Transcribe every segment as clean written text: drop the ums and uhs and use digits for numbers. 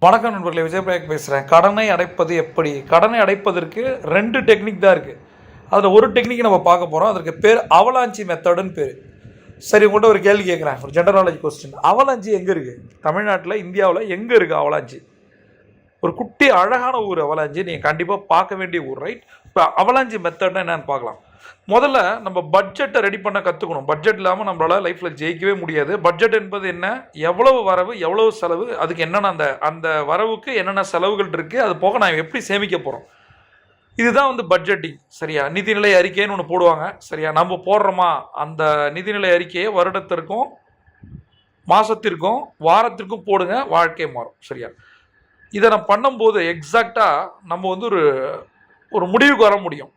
வணக்கம் நண்பர்களே, விஜயபிரகாஷ் பேசுகிறேன். கடனை அடைப்பது எப்படி? கடனை அடைப்பதற்கு 2 டெக்னிக் தான் இருக்குது. அதில் ஒரு டெக்னிக் நம்ம பார்க்க போகிறோம். அதற்கு பேர் அவலாஞ்சி மெத்தடுன்னு பேர். சரி, உங்கள்கிட்ட ஒரு கேள்வி கேட்குறேன், ஒரு ஜென்ரல் நாலேஜ் கொஸ்டின். அவலாஞ்சி எங்கே இருக்குது? தமிழ்நாட்டில், இந்தியாவில் எங்கே இருக்குது அவலாஞ்சி? ஒரு குட்டி அழகான ஊர் அவலாஞ்சி, நீங்கள் கண்டிப்பாக பார்க்க வேண்டிய ஊர், ரைட்? இப்போ அவலாஞ்சி மெத்தட்னா என்னன்னு பார்க்கலாம். முதல்ல நம்ம பட்ஜெட்டை ரெடி பண்ண கற்றுக்கணும். பட்ஜெட் இல்லாமல் நம்மளால் லைஃப்பில் ஜெயிக்கவே முடியாது. பட்ஜெட் என்பது என்ன? எவ்வளவு வரவு, எவ்வளவு செலவு, அதுக்கு என்னென்ன அந்த வரவுக்கு என்னென்ன செலவுகள் இருக்குது, அது போக நான் எப்படி சேமிக்க போகிறோம், இதுதான் பட்ஜெட்டிங். சரியா? நிதிநிலை அறிக்கைன்னு ஒன்று போடுவாங்க. சரியா? நம்ம போடுறோமா அந்த நிதிநிலை அறிக்கையை வருடத்திற்கும் மாதத்திற்கும் வாரத்திற்கும் போடுங்க, வாழ்க்கை மாறும். சரியா? இதை நான் பண்ணும்போது எக்ஸாக்டாக நம்ம ஒரு முடிவுக்கு வர முடியும்.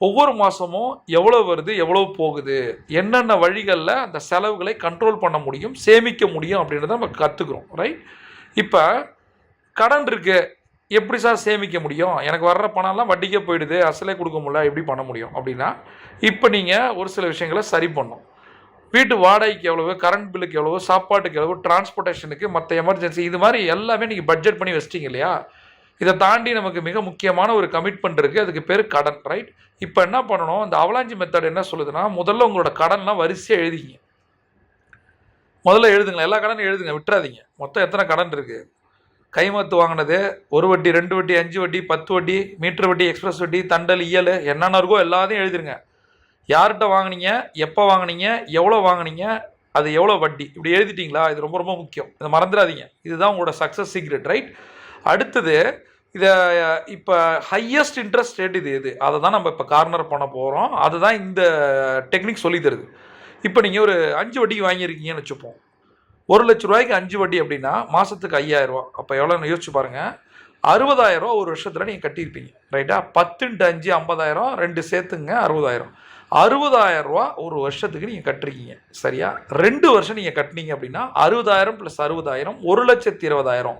ஒவ்வொரு மாதமும் எவ்வளோ வருது, எவ்வளோ போகுது, என்னென்ன வழிகளில் அந்த செலவுகளை கண்ட்ரோல் பண்ண முடியும், சேமிக்க முடியும் அப்படின்றத நம்ம கற்றுக்குறோம், ரைட்? இப்போ கடன் இருக்குது, எப்படி சார் சேமிக்க முடியும்? எனக்கு வர்ற பணம்லாம் வட்டிக்கே போயிடுது, அசலே கொடுக்க முடியல, எப்படி பண்ண முடியும் அப்படின்னா, இப்போ நீங்கள் ஒரு சில விஷயங்களை சரி பண்ணணும். வீட்டு வாடகைக்கு எவ்வளவு, கரண்ட் பில்லுக்கு எவ்வளவு, சாப்பாட்டுக்கு எவ்வளவு, டிரான்ஸ்போர்ட்டேஷனுக்கு, மற்ற எமர்ஜென்சி, இது மாதிரி எல்லாமே நீங்கள் பட்ஜெட் பண்ணி வச்சிட்டிங்க இல்லையா? இதை தாண்டி நமக்கு மிக முக்கியமான ஒரு கமிட்மெண்ட் இருக்குது, அதுக்கு பேர் கடன், ரைட்? இப்போ என்ன பண்ணணும், இந்த அவலாஞ்சி மெத்தட் என்ன சொல்லுதுன்னா, முதல்ல உங்களோட கடன்லாம் வரிசையாக எழுதிங்க. முதல்ல எழுதுங்களேன், எல்லா கடனும் எழுதுங்க, விட்டுறாதீங்க. மொத்தம் எத்தனை கடன் இருக்குது? கைமாத்து வாங்கினது, 1 வட்டி, 2 வட்டி, 5 வட்டி, 10 வட்டி, மீட்டர் வட்டி, எக்ஸ்பிரஸ் வட்டி, தண்டல், இயல், என்னென்ன இருக்கோ எல்லாத்தையும் எழுதிருங்க. யார்கிட்ட வாங்கினீங்க, எப்போ வாங்கினீங்க, எவ்வளோ வாங்கினீங்க, அது எவ்வளோ வட்டி, இப்படி எழுதிட்டிங்களா? இது ரொம்ப ரொம்ப முக்கியம், இதை மறந்துடாதீங்க. இதுதான் உங்களோட சக்ஸஸ் சீக்ரெட், ரைட்? அடுத்தது, இதை இப்போ ஹையஸ்ட் இன்ட்ரெஸ்ட் ரேட் இது எது, அதை தான் நம்ம இப்போ கார்னர் பண்ண போகிறோம். அதுதான் இந்த டெக்னிக் சொல்லி தருது. இப்போ நீங்கள் ஒரு 5 வட்டிக்கு வாங்கியிருக்கீங்கன்னு வச்சுப்போம். 1 லட்ச ரூபாய்க்கு 5 வட்டி அப்படின்னா மாதத்துக்கு 5000 ரூபா. அப்போ எவ்வளோன்னு யோசிச்சு பாருங்கள். 60000 ரூபா ஒரு வருஷத்தில் நீங்கள் கட்டியிருப்பீங்க, ரைட்டா? 10 × 5 50,000, 2 சேர்த்துங்க 60000. 60000 ரூபா ஒரு வருஷத்துக்கு நீங்கள் கட்டுறீங்க, சரியா? 2 வருஷம் நீங்கள் கட்டினீங்க அப்படின்னா 60000 + 60000 1,20,000.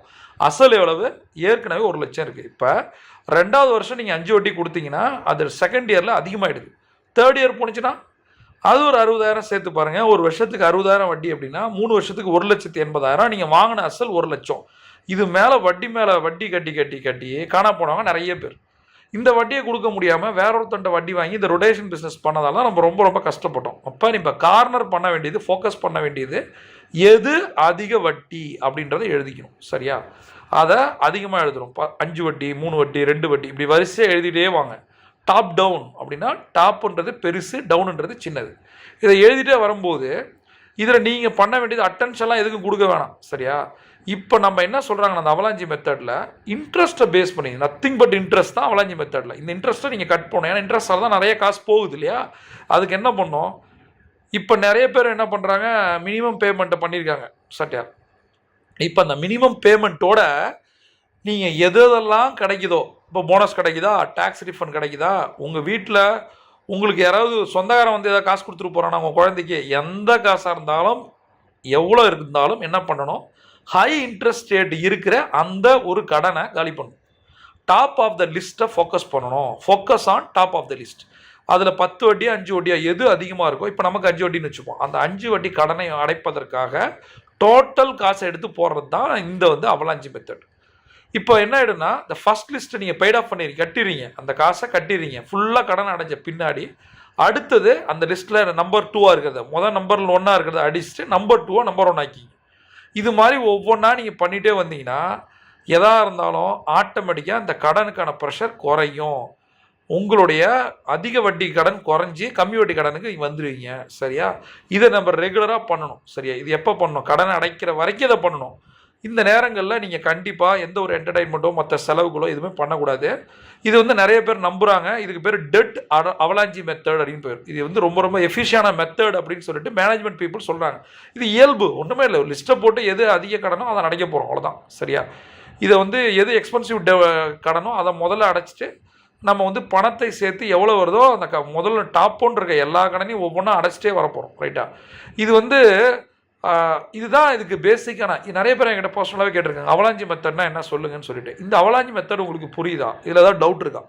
அசல் எவ்வளவு? ஏற்கனவே 1 லட்சம் இருக்குது. இப்போ 2வது வருஷம் நீங்கள் 5 வட்டி கொடுத்தீங்கன்னா அது செகண்ட் இயரில் அதிகமாகிடுது. தேர்ட் இயர் போணுச்சுன்னா அது ஒரு 60000 சேர்த்து பாருங்கள். ஒரு வருஷத்துக்கு 60000 வட்டி அப்படின்னா 3 வருஷத்துக்கு 1,80,000. நீங்கள் வாங்கின அசல் 1 லட்சம். இது மேலே வட்டி கட்டி கட்டி கட்டி காணா போனவங்க நிறைய பேர். இந்த வட்டியை கொடுக்க முடியாமல் வேற ஒருத்தண்ட வட்டி வாங்கி இந்த ரொட்டேஷன் பிஸ்னஸ் பண்ணதால நம்ம ரொம்ப ரொம்ப கஷ்டப்பட்டோம். அப்போ நம்ம கார்னர் பண்ண வேண்டியது, ஃபோக்கஸ் பண்ண வேண்டியது எது அதிக வட்டி அப்படின்றத எழுதிக்கணும், சரியா? அதை அதிகமாக எழுதுறோம். 5 வட்டி, 3 வட்டி, 2 வட்டி, இப்படி வரிசையாக எழுதிட்டே வாங்க. டாப் டவுன் அப்படின்னா டாப்ன்றது பெருசு, டவுன்ன்றது சின்னது. இதை எழுதிட்டே வரும்போது இதில் நீங்கள் பண்ண வேண்டியது அட்டென்ஷன்லாம் எதுக்கும் கொடுக்க வேணாம், சரியா? இப்போ நம்ம என்ன சொல்கிறாங்கன்னா, அந்த அவலாஞ்சி மெத்தடில் இன்ட்ரெஸ்ட்டை பேஸ் பண்ணி, நத்திங் பட் இன்ட்ரெஸ்ட் தான் அவலாஞ்சி மெத்தடில். இந்த இன்ட்ரெஸ்ட்டை நீங்கள் கட் பண்ணணும். ஏன்னா இன்ட்ரெஸ்ட்டால் தான் நிறைய காசு போகுது இல்லையா? அதுக்கு என்ன பண்ணோம், இப்போ நிறைய பேர் என்ன பண்ணுறாங்க, மினிமம் பேமெண்ட்டை பண்ணியிருக்காங்க, சரியா? இப்போ அந்த மினிமம் பேமெண்ட்டோட நீங்கள் எதெல்லாம் கிடைக்குதோ, இப்போ போனஸ் கிடைக்குதா, டேக்ஸ் ரீஃபண்ட் கிடைக்குதா, உங்கள் வீட்டில் உங்களுக்கு யாராவது சொந்தக்காரன் ஏதாவது காசு கொடுத்துட்டு போகிறான்னா உங்கள் குழந்தைக்கு, எந்த காசாக இருந்தாலும் எவ்வளோ இருந்தாலும் என்ன பண்ணணும், ஹை இன்ட்ரெஸ்ட் ரேட் இருக்கிற அந்த ஒரு கடனை காலி பண்ணணும். டாப் ஆஃப் த லிஸ்ட்டை ஃபோக்கஸ் பண்ணணும். Focus on top of the list. அதில் 10 வட்டியா 5 வட்டியா எது அதிகமாக இருக்கோ, இப்போ நமக்கு 5 வட்டின்னு வச்சுப்போம். அந்த 5 வட்டி கடனை அடைப்பதற்காக டோட்டல் காசை எடுத்து போடுறது தான் இந்த அவலாஞ்சி மெத்தட். இப்போ என்ன ஆகிடும்னா, இந்த ஃபர்ஸ்ட் லிஸ்ட்டை நீங்கள் பெய்ட் ஆஃப் கட்டிடுறீங்க, அந்த காசை கட்டிடுறீங்க, ஃபுல்லாக கடன் அடைஞ்ச பின்னாடி அடுத்தது அந்த லிஸ்ட்டில் நம்பர் 2 இருக்கிறது, முதல் நம்பரில் 1 இருக்கிறத அடிச்சுட்டு நம்பர் 2 நம்பர் 1 ஆக்கிங்க. இது மாதிரி ஒவ்வொன்றா நீங்கள் பண்ணிகிட்டே வந்தீங்கன்னா எதாக இருந்தாலும் ஆட்டோமேட்டிக்காக இந்த கடனுக்கான ப்ரெஷர் குறையும். உங்களுடைய அதிக வட்டி கடன் குறைஞ்சி கம்மி வட்டி கடனுக்கு வந்துடுவீங்க, சரியா? இதை நம்ம ரெகுலராக பண்ணணும், சரியா? இது எப்போ பண்ணணும், கடனை அடைக்கிற வரைக்கும் இதை பண்ணணும். இந்த நேரங்களில் நீங்கள் கண்டிப்பாக எந்த ஒரு என்டர்டைன்மெண்ட்டோ மற்ற செலவுகளோ எதுவுமே பண்ணக்கூடாது. இது நிறைய பேர் நம்புகிறாங்க. இதுக்கு பேர் டெட் அவலாஞ்சி மெத்தட் அப்படின்னு பேர். இது ரொம்ப ரொம்ப எஃபிஷியனான மெத்தட் அப்படின்னு சொல்லிட்டு மேனேஜ்மெண்ட் பீப்புள் சொல்கிறாங்க. இது இயல்பு, ஒன்றுமே இல்லை. லிஸ்ட்டை போட்டு எது அதிக கடனோ அதை அடைக்க போகிறோம், அவ்வளோதான், சரியா? இதை எது எக்ஸ்பென்சிவ் கடனோ அதை முதல்ல அடைச்சிட்டு நம்ம பணத்தை சேர்த்து எவ்வளோ வருதோ அந்த முதல்ல டாப்போன்னு இருக்க எல்லா கடனையும் ஒவ்வொன்றா அடைச்சிட்டே வரப்போகிறோம், ரைட்டா? இது இதுதான் இதுக்கு பேசிக்கான. நிறைய பேர் என்கிட்ட பர்சனலாகவே கேட்டிருக்காங்க, அவலாஞ்சி மெத்தட்னா என்ன சொல்லுங்கன்னு சொல்லிட்டு. இந்த அவலாஞ்சி மெத்தட் உங்களுக்கு புரியுதா? இதில் ஏதாவது டவுட் இருக்கா?